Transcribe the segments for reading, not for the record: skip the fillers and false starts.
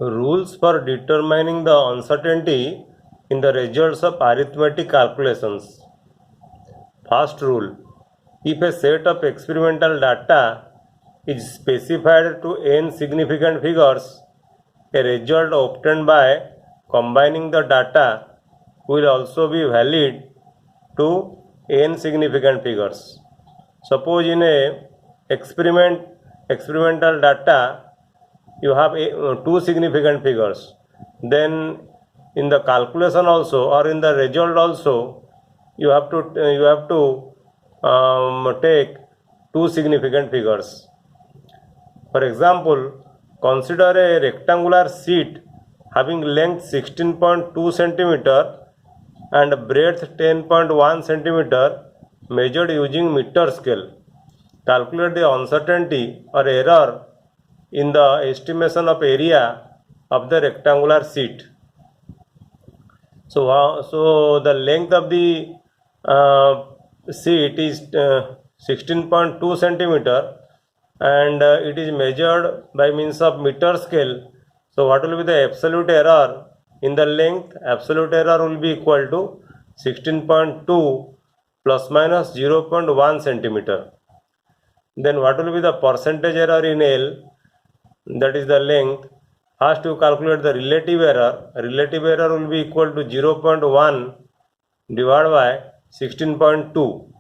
Rules for determining the uncertainty in the results of arithmetic calculations. First rule: if a set of experimental data is specified to n significant figures, a result obtained by combining the data will also be valid to n significant figures. Suppose in a experimental data you have two significant figures, then in the calculation also or in the result also you have to take two significant figures. For example, consider a rectangular sheet having length 16.2 centimeter and breadth 10.1 centimeter measured using meter scale. Calculate the uncertainty or error in the estimation of area of the rectangular sheet. So the length of the sheet is 16.2 centimeter and it is measured by means of meter scale. So what will be the absolute error in the length? Absolute error will be equal to 16.2 plus minus 0.1 centimeter. Then what will be the percentage error in L? That is the length. First you calculate the relative error. Relative error will be equal to 0.1 divided by 16.2.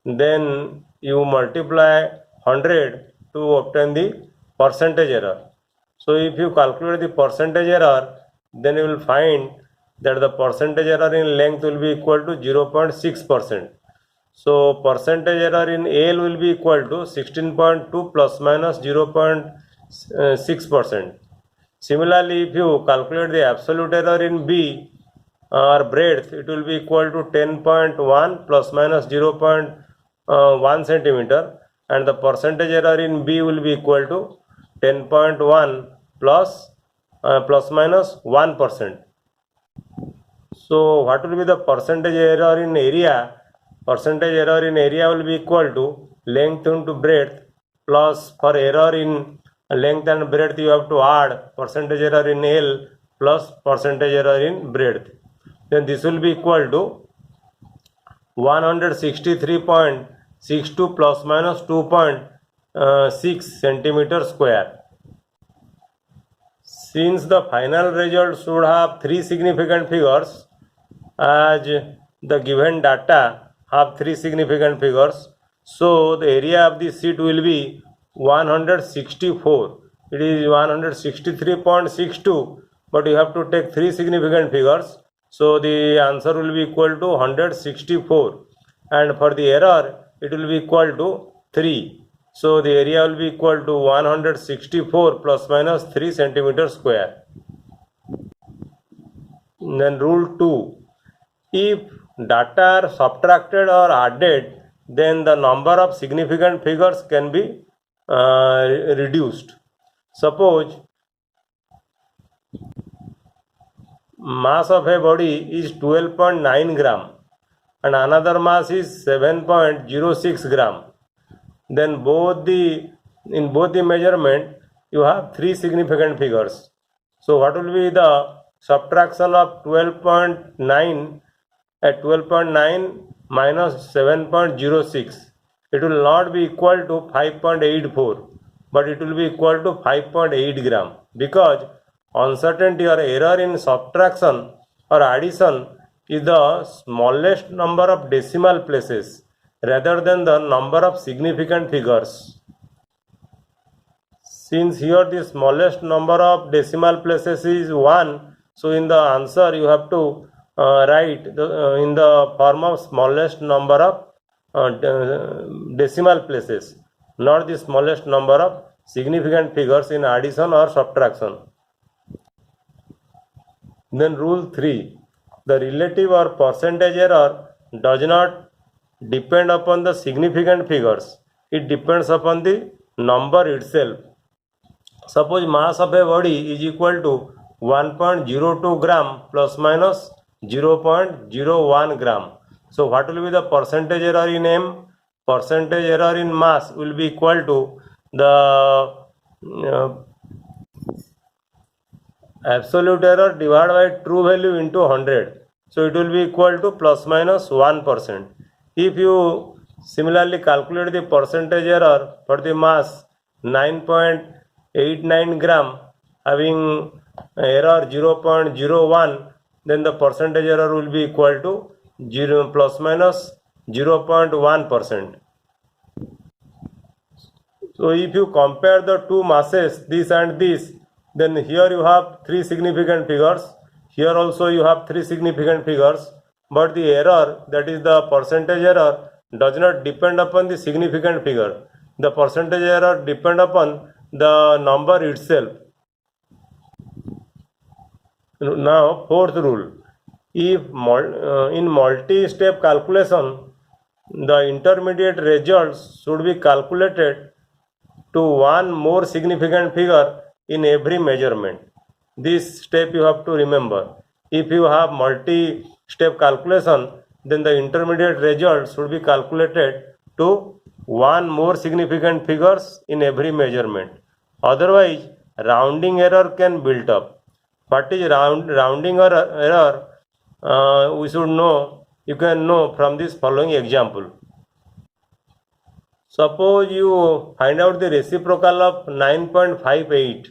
Then you multiply 100 to obtain the percentage error. So if you calculate the percentage error, then you will find that the percentage error in length will be equal to 0.6%. So percentage error in L will be equal to 16.2 plus minus 0.6%. Similarly, if you calculate the absolute error in B or breadth, it will be equal to 10.1 plus minus 0.1 centimeter, and the percentage error in B will be equal to 10.1 plus minus 1%. So what will be the percentage error in area? Percentage error in area will be equal to length into breadth plus, for error in length and breadth you have to add percentage error in L plus percentage error in breadth. Then this will be equal to 163.62 plus minus 2.6 centimeter square. Since the final result should have three significant figures, as the given data have three significant figures, so the area of the sheet will be 164. It is 163.62, but you have to take three significant figures, so the answer will be equal to 164, and for the error it will be equal to 3. So the area will be equal to 164 plus minus 3 centimeter square. Then rule 2: if data are subtracted or added, then the number of significant figures can be reduced. Suppose mass of a body is 12.9 gram and another mass is 7.06 gram. Then in both the measurement you have three significant figures. So what will be the subtraction of 12.9 at 12.9 minus 7.06? It will not be equal to 5.84, but it will be equal to 5.8 gram, because uncertainty or error in subtraction or addition is the smallest number of decimal places rather than the number of significant figures. Since here the smallest number of decimal places is 1, so in the answer you have to write in the form of smallest number of decimal places, not the smallest number of significant figures in addition or subtraction. Then rule 3: the relative or percentage error does not depend upon the significant figures, it depends upon the number itself. Suppose mass of a body is equal to 1.02 gram plus minus 0.01 gram. So what will be the percentage error in M? Percentage error in mass will be equal to the absolute error divided by true value into 100. So it will be equal to plus minus 1%. If you similarly calculate the percentage error for the mass 9.89 gram having error 0.01, then the percentage error will be equal to 0 plus minus 0.1%. So if you compare the two masses, this and this, then here you have three significant figures, here also you have three significant figures, but the error, that is the percentage error, does not depend upon the significant figure. The percentage error depend upon the number itself. Now fourth rule, if in multi-step calculation the intermediate results should be calculated to one more significant figure in every measurement. This step you have to remember. If you have multi-step calculation, then the intermediate result should be calculated to one more significant figures in every measurement. Otherwise, rounding error can build up. What is rounding error? We should know. You can know from this following example. Suppose you find out the reciprocal of 9.58.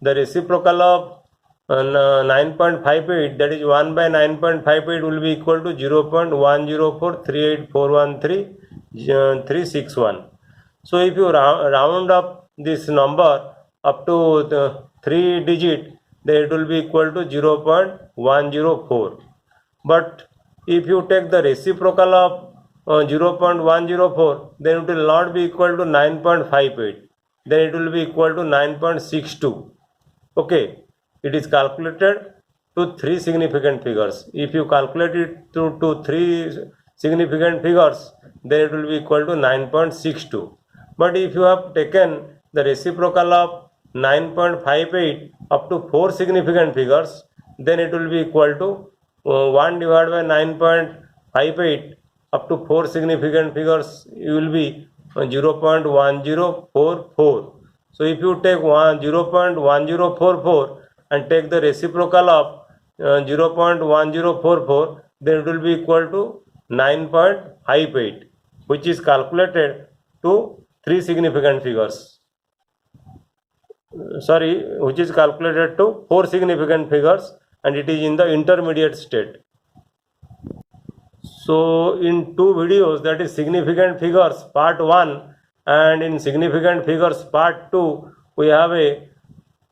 The reciprocal of 9.58, that is 1 by 9.58, will be equal to 0.10438413361. So if you round up this number up to the 3 digit, then it will be equal to 0.104. But if you take the reciprocal of 0.104, then it will not be equal to 9.58, then it will be equal to 9.62. Okay, it is calculated to three significant figures. If you calculate it to three significant figures, then it will be equal to 9.62. But if you have taken the reciprocal of 9.58 up to four significant figures, then it will be equal to 1 divided by 9.58 up to four significant figures, you will be 0.1044. So if you take 0.1044 and take the reciprocal of 0.1044, then it will be equal to 9.58, which is calculated to three significant figures. Which is calculated to four significant figures, and it is in the intermediate state. So in two videos, that is significant figures part 1 and in significant figures part 2, we have a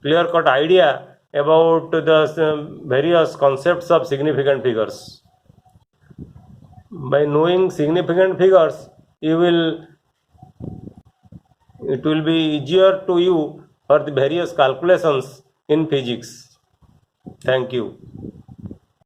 clear cut idea about the various concepts of significant figures. By knowing significant figures, it will be easier to you for the various calculations in physics. Thank you.